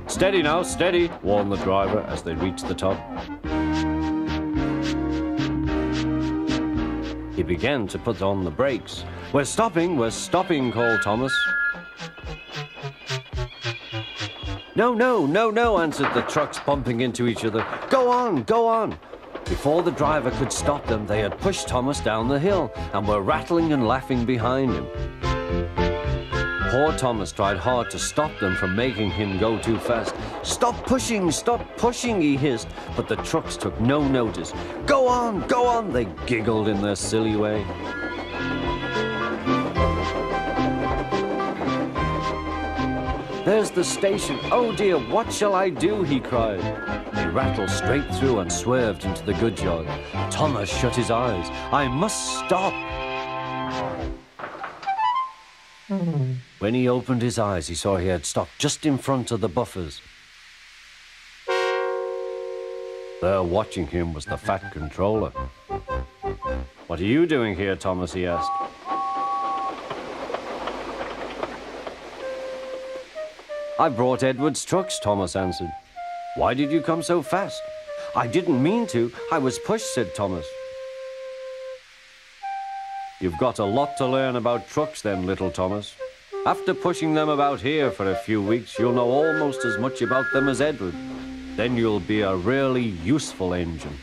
Steady now, steady, warned the driver as they reached the top. He began to put on the brakes. We're stopping, called Thomas. No, no, no, no, answered the trucks, bumping into each other. Go on, go on. Before the driver could stop them, they had pushed Thomas down the hill and were rattling and laughing behind him. Poor Thomas tried hard to stop them from making him go too fast. Stop pushing, he hissed, but the trucks took no notice. Go on, they giggled in their silly way. There's the station. Oh dear, what shall I do? He cried. They rattled straight through and swerved into the goods yard. Thomas shut his eyes. I must stop. When he opened his eyes, he saw he had stopped just in front of the buffers. There watching him was the fat controller. What are you doing here, Thomas? He asked. I brought Edward's trucks, Thomas answered. Why did you come so fast? I didn't mean to. I was pushed, said Thomas. You've got a lot to learn about trucks then, little Thomas. After pushing them about here for a few weeks, you'll know almost as much about them as Edward. Then you'll be a really useful engine.